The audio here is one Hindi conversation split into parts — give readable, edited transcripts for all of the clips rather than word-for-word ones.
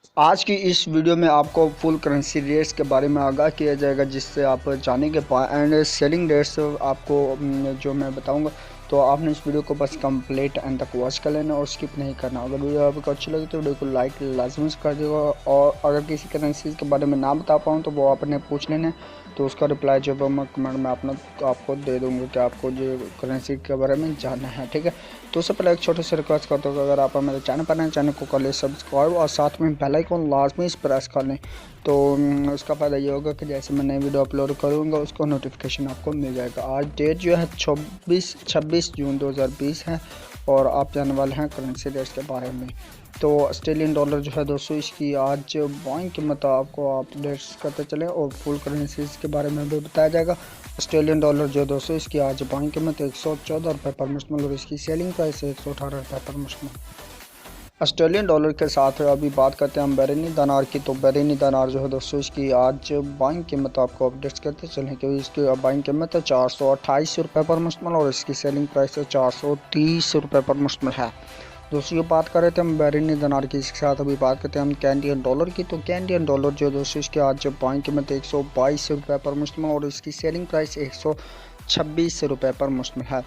आज की इस वीडियो में आपको फुल करेंसी रेट्स के बारे में आगाह किया जाएगा, जिससे आप जानेंगे एंड सेलिंग रेट्स आपको जो मैं बताऊंगा। तो आपने इस वीडियो को बस कंप्लीट एंड तक वॉच कर लेना और स्किप नहीं करना। अगर वीडियो आपको अच्छी लगी तो वीडियो को लाइक लाजमी से कर देगा, और अगर किसी करेंसी के बारे में ना बता पाऊँ तो वो आपने पूछ लेना, तो उसका रिप्लाई जब मैं कमेंट में आपको दे दूँगा कि आपको जो करेंसी के बारे में जानना है, ठीक है। तो उससे पहले एक छोटे से रिक्वेस्ट करता हूँ कि अगर आप मेरे चैनल पर नए, चैनल को कर ले सब्सक्राइब और साथ में बेल आइकन लाजमी प्रेस कर लें। तो उसका फ़ायदा ये होगा कि जैसे मैं नई वीडियो अपलोड करूँगा उसको नोटिफिकेशन आपको मिल जाएगा। आज डेट जो है 26 जून 2020 है, और आप जानने वाले हैं करेंसी रेट्स के बारे में। तो ऑस्ट्रेलियन डॉलर जो है दोस्तों, इसकी आज बाइंग कीमत आपको अपडेट्स करते चले और फुल करेंसीज के बारे में भी बताया जाएगा। ऑस्ट्रेलियन डॉलर जो है दोस्तों, इसकी आज बाइंग कीमत 114 रुपये पर मुश्तमिल और इसकी सेलिंग प्राइस 118 रुपये पर मुश्तमिल। ऑस्ट्रेलियन डॉलर के साथ अभी बात करते हैं हम बहरीनी दिनार की। तो बहरीनी दिनार जो है दोस्तों, इसकी आज बाइंग कीमत आपको अपडेट्स करते चलें कि इसकी बाइंग कीमत है 428 रुपये पर मुश्तमिल और इसकी सेलिंग प्राइस 430 रुपये पर मुश्तमिल है। दोस्तों ये बात कर रहे थे हम बहरीनी दिनार की, इसके साथ अभी बात करते हैं हम कैनेडियन डॉलर की। तो कैनेडियन डॉलर जो दोस्तों, इसकी आज बाइंग कीमत 122 रुपये पर मुश्तमिल और इसकी सेलिंग प्राइस 126 रुपये पर मुश्तमिल है।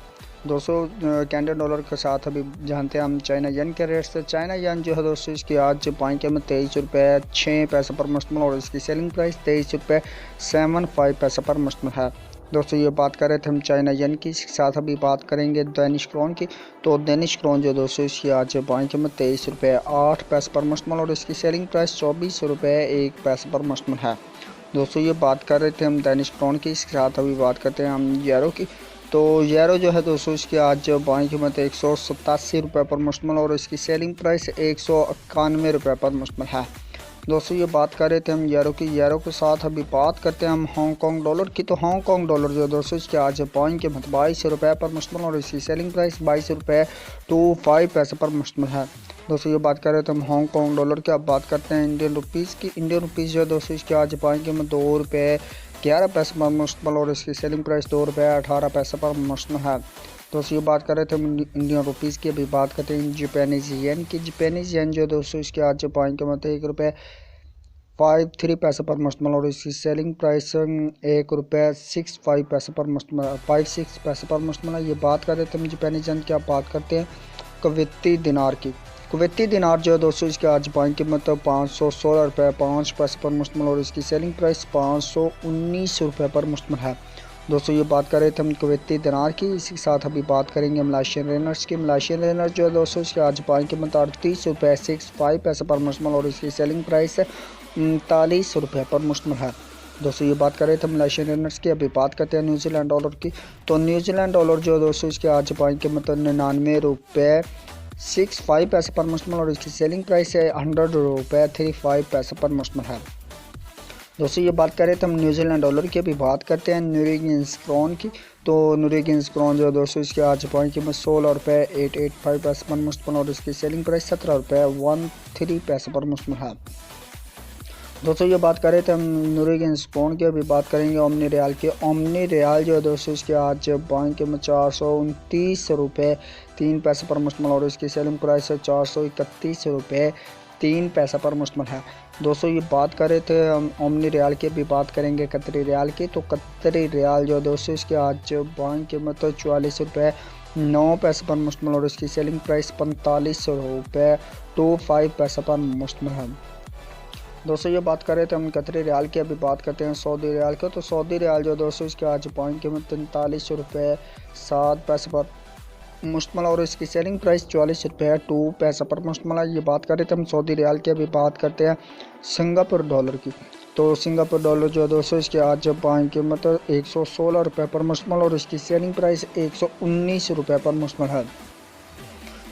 दोस्तों कैनेडियन डॉलर के साथ अभी जानते हैं हम चाइना येन के रेट से। चाइना येन जो है दोस्तों, इसकी आज बाइंग कीमत 23 रुपये 6 पैसे पर मुश्तमिल और इसकी सेलिंग प्राइस 23 रुपये 75 पैसे पर मुश्तमिल है। दोस्तों ये बात कर रहे थे हम चाइना येन की, इसके साथ अभी बात करेंगे डेनिश क्रोन की। तो डेनिश क्रोन जो दोस्तों, इसकी आज बाइंग कीमत 23 रुपये 8 पैसे पर मुश्तमिल और इसकी सेलिंग प्राइस 24 रुपये 1 पैसे पर मुश्तमिल है। दोस्तों ये बात कर रहे थे हम डेनिश क्रोन की, इसके साथ अभी बात करते हैं हम यूरो की। तो यूरो जो है दोस्तों, इसकी आज बाइंग कीमत 187 रुपये पर मुश्तमिल और इसकी सेलिंग प्राइस 191 रुपये पर मुश्तमिल है। दोस्तों ये बात कर रहे थे हम यूरो की। यूरो के साथ अभी बात करते हैं हम हांगकांग डॉलर की। तो हांगकांग डॉलर जो है दोस्तों, इसकी आज बाइंग कीमत 22 रुपये पर मुश्तमिल और इसकी सेलिंग प्राइस 22 रुपये 25 पैसे पर मुश्तमिल है। दोस्तों ये बात कर रहे थे हम हांगकांग डॉलर की। अब बात करते हैं इंडियन रुपीज़ की। इंडियन रुपीज़ जो है दोस्तों, इसकी आज बाइंग कीमत 2 रुपये 11 पैसे पर मुश्तमिल और इसकी सेलिंग प्राइस 2 रुपये 18 पैसे पर मुश्तमिल है। दोस्तों ये बात कर रहे थे हम इंडियन रुपीज़ की। अभी बात करते हैं जापानीज़ येन की। जापानीज़ येन जो दोस्तों, इसकी आज बाइंग कीमत 1 रुपये 53 पैसे पर मुश्तमिल और इसकी सेलिंग प्राइस 1 रुपये 65 पैसे पर मुश्तमिल 56 पैसे पर मुश्तमिल है। ये बात कर रहे थे हम जापानीज़ येन की। आप बात करते हैं कुवैती दिनार की। कुवैती दिनार जो है दोस्तों, इसकी आज बाइंग कीमत 516 रुपये 5 पैसे पर मुश्तमिल और इसकी सेलिंग प्राइस 519 रुपये पर मुश्तमिल है। दोस्तों ये बात कर रहे थे हम कुवैती दिनार की। इसी के साथ अभी बात करेंगे मलेशियन रेनर्स की। मलेशियन रेनर्स जो है दोस्तों, इसकी आज बाइंग कीमत 38 रुपये 65 पैसे पर मुश्तमिल और इसकी सेलिंग प्राइस 39 रुपये पर मुश्तमिल है। दोस्तों ये बात कर रहे थे मलेशियन रेनर्स की। अभी बात करते हैं न्यूजीलैंड डॉलर की। तो न्यूजीलैंड डॉलर जो है दोस्तों, इसकी आज बाइंग कीमत 99 रुपये 65 पैसे पर मुश्तमिल और इसकी सेलिंग प्राइस 100 रुपये 35 पैसे पर मुश्तमिल है। दोस्तों ये बात कर रहे थे हम न्यूजीलैंड डॉलर की। अभी बात करते हैं नॉर्वेजियन क्रोन की। तो नॉर्वेजियन क्रोन जो है दोस्तों, इसके आज बाइंग कीमत 16 रुपये 885 पैसे पर मुश्तमिल और इसकी सेलिंग प्राइस 17 रुपये 13 पैसे पर मुश्तमिल है। दोस्तों ये बात कर रहे थे हम नॉर्वेजियन क्रोन की। अभी बात करेंगे ओमनी रियाल की। ओमनी रियाल जो है दोस्तों, इसके आज बाइंग कीमत 429 रुपये 3 पैसे पर मुश्तमिल और इसकी सेलिंग प्राइस 431 रुपये 3 पैसे पर मुश्तमिल है। दोस्तों ये बात कर रहे थे हम ओमनी रियाल की। अभी बात करेंगे कतरी रियाल की। तो कतरी रियाल जो है दोस्तों, इसके आज बाइंग कीमत 44 रुपये 9 पैसे पर मुश्तमिल और इसकी सेलिंग प्राइस 45 रुपये 25 पैसे पर मुश्तमिल है। दोस्तों ये बात कर रहे थे हम कतरी रियाल की। अभी बात करते हैं सऊदी रियाल की। तो सऊदी रियाल जो दोस्तों, इसके आज बाइंग कीमत 43 रुपये 7 पैसे पर मुश्तमिल और इसकी सेलिंग प्राइस 44 रुपये 2 पैसे पर मुश्तमिल है। ये बात कर रहे थे हम सऊदी रियाल की। अभी बात करते हैं सिंगापुर डॉलर की। तो सिंगापुर डॉलर जो है दोस्तों, इसकी आज बाइंग कीमत 116 रुपये पर मुश्तमिल और इसकी सेलिंग प्राइस 119 रुपये पर मुश्तमिल है।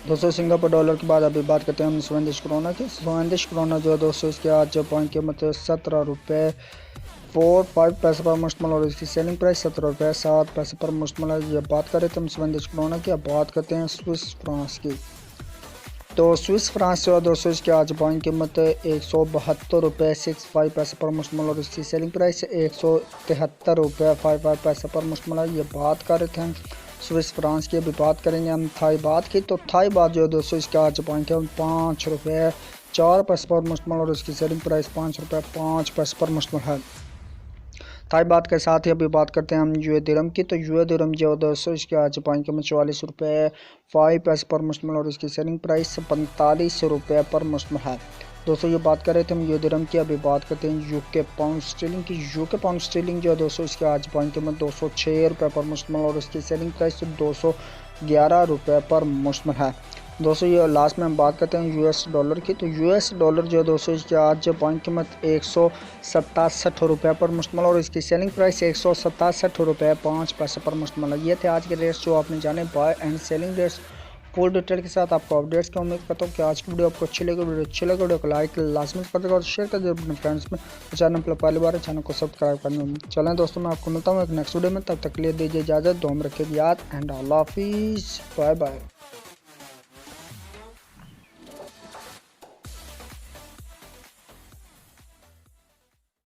दोस्तों सिंगापुर डॉलर के बाद अभी बात करते हैं हम स्वीडिश क्रोना की। स्वीडिश क्रोना जो है दोस्तों, इसके आज बाइंग कीमत 17 रुपये 45 पैसे पर मुश्तमिल और इसकी सेलिंग प्राइस 17 रुपये 7 पैसे पर मुश्तमिल है। ये बात करें तो हम स्वीडिश क्रोना की। अब बात करते हैं स्विस फ्रांस की। तो स्विस फ्रांस जो है दोस्तों, इसकी आज बाइंग कीमत 172 रुपये 65 पैसे पर मुश्तमिल और इसकी सेलिंग प्राइस 173 रुपये 55 पैसे पर मुश्तमिल है। ये बात कर रहे थे हम स्विस फ्रांस की। अभी बात करेंगे हम थाई बात की। तो थाई बात जो है दोस्तों, इसका आज बाइंग कीमत 5 रुपये 4 पैसे पर मुश्तमिल और इसकी सेलिंग प्राइस 5 रुपये 5 पैसे पर मुश्तमिल है। ताई बात के साथ ही अभी बात करते हैं हम यूए दिरहम की। तो यूए दिरहम जो है दोस्तों इसके आज पॉइंट में 44 रुपये 5 पैसे पर मुश्तमिल और इसकी सेलिंग प्राइस 45 रुपये पर मुश्तमिल है। दोस्तों ये बात कर रहे थे हम यूए दिरहम की। अभी बात करते हैं यूके पाउंड स्टर्लिंग की। यूके पाउंड स्टर्लिंग जो है दोस्तों इसके आज पॉइंट में 206 रुपये पर मुश्तमिल और इसकी सेलिंग प्राइस 211 रुपये पर मुश्तमिल है। दोस्तों ये लास्ट में हम बात करते हैं यूएस डॉलर की। तो यूएस डॉलर जो है दोस्तों इसकी आज पॉइंट कीमत 167 रुपये पर मुश्तमिल और इसकी सेलिंग प्राइस 167 रुपये 5 पैसे पर मुश्तमिल है। ये थे आज के रेट्स जो आपने जाने, buy and selling rates. Full detail के साथ आपको अपडेट्स की उम्मीद करता हूँ कि आज की वीडियो आपको अच्छी लगी। वीडियो को लाइक लाजमी कर देगा और शेयर कर देगा अपने फ्रेंड्स में। चैनल पर पहली बार है, चैनल को सब्सक्राइब करने में। चलें दोस्तों, मैं आपको मिलता हूँ एक नेक्स्ट वीडियो में। तब तक के लिए दीजिए इजाज़त, दुआ में रखिए याद एंड अल्लाह हाफिज़, बाय बाय।